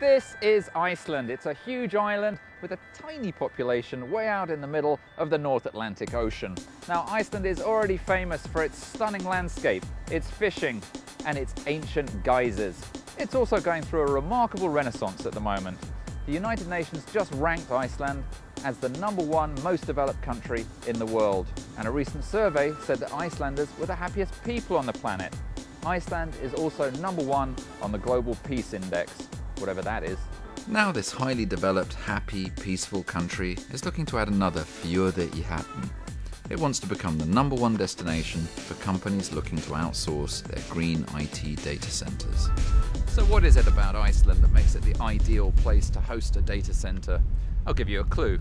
This is Iceland. It's a huge island with a tiny population way out in the middle of the North Atlantic Ocean. Now, Iceland is already famous for its stunning landscape, its fishing, and its ancient geysers. It's also going through a remarkable renaissance at the moment. The United Nations just ranked Iceland as the #1 most developed country in the world. And a recent survey said that Icelanders were the happiest people on the planet. Iceland is also #1 on the Global Peace Index, whatever that is. Now this highly developed, happy, peaceful country is looking to add another fjordur í hatten. It wants to become the #1 destination for companies looking to outsource their green IT data centers. So what is it about Iceland that makes it the ideal place to host a data center? I'll give you a clue.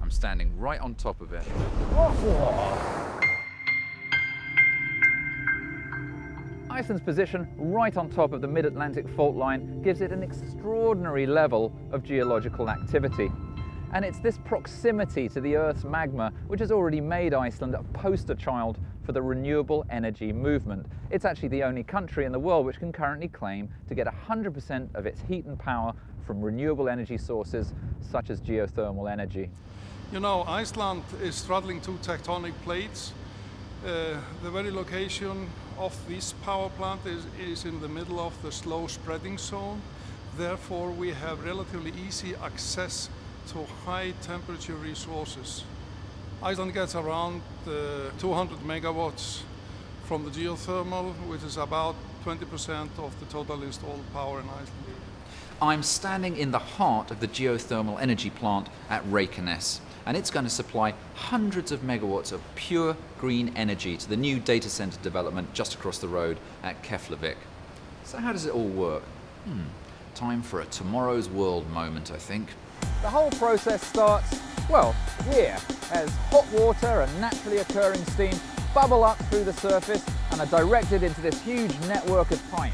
I'm standing right on top of it. Iceland's position right on top of the mid-Atlantic fault line gives it an extraordinary level of geological activity. And it's this proximity to the Earth's magma which has already made Iceland a poster child for the renewable energy movement. It's actually the only country in the world which can currently claim to get 100% of its heat and power from renewable energy sources such as geothermal energy. You know, Iceland is straddling two tectonic plates. The very location of this power plant is in the middle of the slow spreading zone. Therefore, we have relatively easy access to high temperature resources. Iceland gets around 200 megawatts from the geothermal, which is about 20% of the total installed power in Iceland. I'm standing in the heart of the geothermal energy plant at Reykjanes, and it's going to supply hundreds of megawatts of pure green energy to the new data center development just across the road at Keflavik. So how does it all work? Time for a tomorrow's world moment, I think. The whole process starts, well, here, as hot water and naturally occurring steam bubble up through the surface and are directed into this huge network of pipes.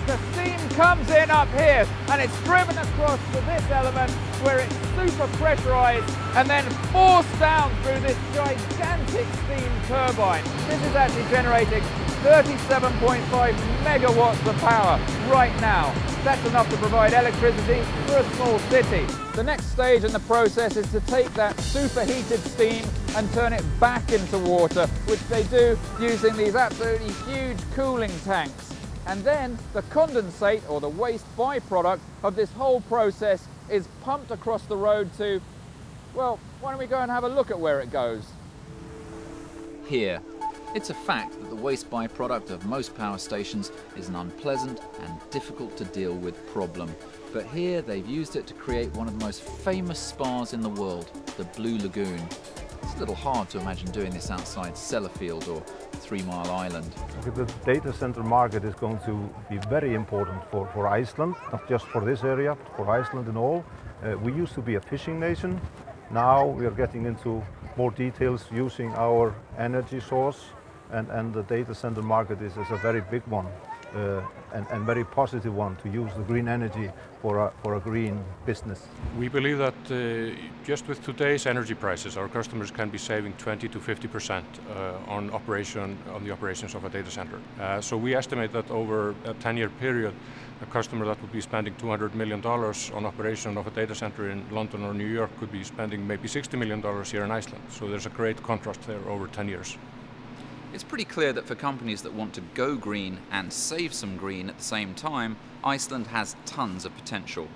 The steam comes in up here and it's driven across to this element where it's super pressurized and then forced down through this gigantic steam turbine. This is actually generating 37.5 megawatts of power right now. That's enough to provide electricity for a small city. The next stage in the process is to take that superheated steam and turn it back into water, which they do using these absolutely huge cooling tanks. And then the condensate, or the waste byproduct of this whole process, is pumped across the road to, well, why don't we go and have a look at where it goes? Here. It's a fact that the waste byproduct of most power stations is an unpleasant and difficult to deal with problem. But here they've used it to create one of the most famous spas in the world, the Blue Lagoon. It's a little hard to imagine doing this outside Sellafield or 3 Mile Island. The data center market is going to be very important for Iceland, not just for this area, but for Iceland and all. We used to be a fishing nation. Now we are getting into more details using our energy source, and the data center market is a very big one and very positive one to use the green energy for a green business. We believe that just with today's energy prices, our customers can be saving 20 to 50% on the operations of a data center. So we estimate that over a 10-year period, a customer that would be spending $200 million on operation of a data center in London or New York could be spending maybe $60 million here in Iceland. So there's a great contrast there over 10 years. It's pretty clear that for companies that want to go green and save some green at the same time, Iceland has tons of potential.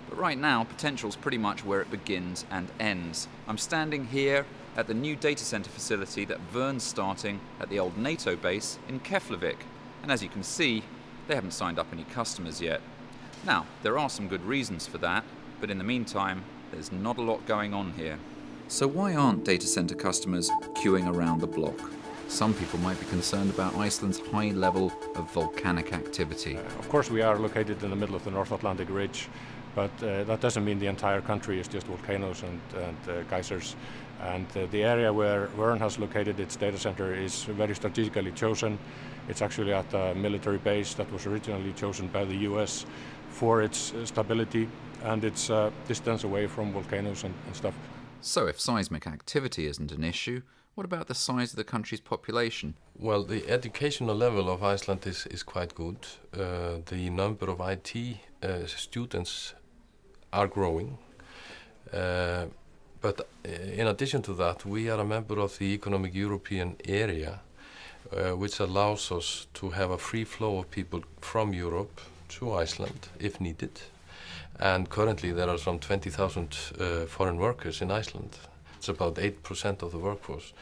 But right now, potential's pretty much where it begins and ends. I'm standing here at the new data center facility that Vern's starting at the old NATO base in Keflavik. And as you can see, they haven't signed up any customers yet. Now, there are some good reasons for that, but in the meantime, there's not a lot going on here. So why aren't data center customers queuing around the block? Some people might be concerned about Iceland's high level of volcanic activity. Of course, we are located in the middle of the North Atlantic Ridge, but that doesn't mean the entire country is just volcanoes and geysers. And the area where Vern has located its data center is very strategically chosen. It's actually at a military base that was originally chosen by the US for its stability and its distance away from volcanoes and stuff. So if seismic activity isn't an issue, what about the size of the country's population? Well, the educational level of Iceland is quite good. The number of IT students are growing. But in addition to that, we are a member of the Economic European Area, which allows us to have a free flow of people from Europe to Iceland, if needed. And currently there are some 20,000 foreign workers in Iceland. It's about 8% of the workforce.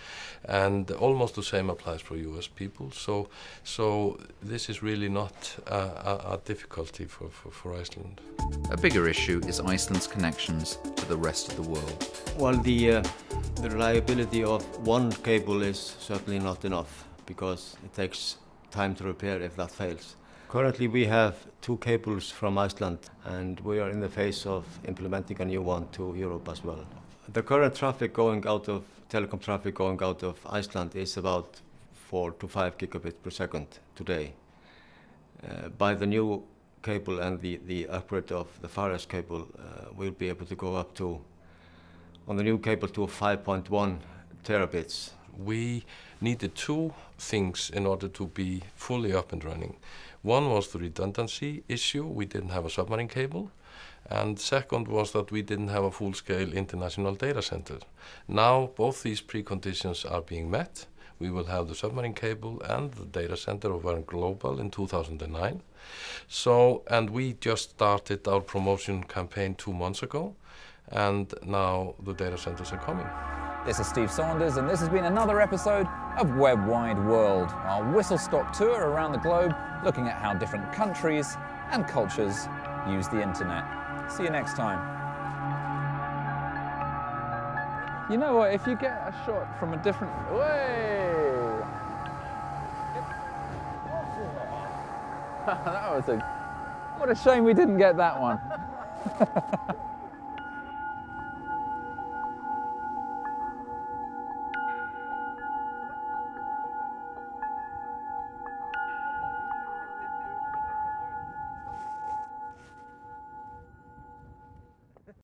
And almost the same applies for US people. So this is really not a difficulty for Iceland. A bigger issue is Iceland's connections to the rest of the world. Well, the reliability of one cable is certainly not enough, because it takes time to repair if that fails. Currently we have 2 cables from Iceland, and we are in the phase of implementing a new one to Europe as well. The current traffic going out of, telecom traffic going out of Iceland is about 4 to 5 gigabits per second today. By the new cable and the upgrade of the Fares cable, we'll be able to go up to, on the new cable, to 5.1 terabits. We needed 2 things in order to be fully up and running. One was the redundancy issue. We didn't have a submarine cable. And second was that we didn't have a full-scale international data center. Now both these preconditions are being met. We will have the submarine cable and the data center of Verne Global in 2009. And we just started our promotion campaign 2 months ago, and now the data centers are coming. This is Steve Saunders, and this has been another episode of Web Wide World, our whistle-stop tour around the globe, looking at how different countries and cultures use the internet. See you next time. You know what, if you get a shot from a different... Way! That was a... What a shame we didn't get that one.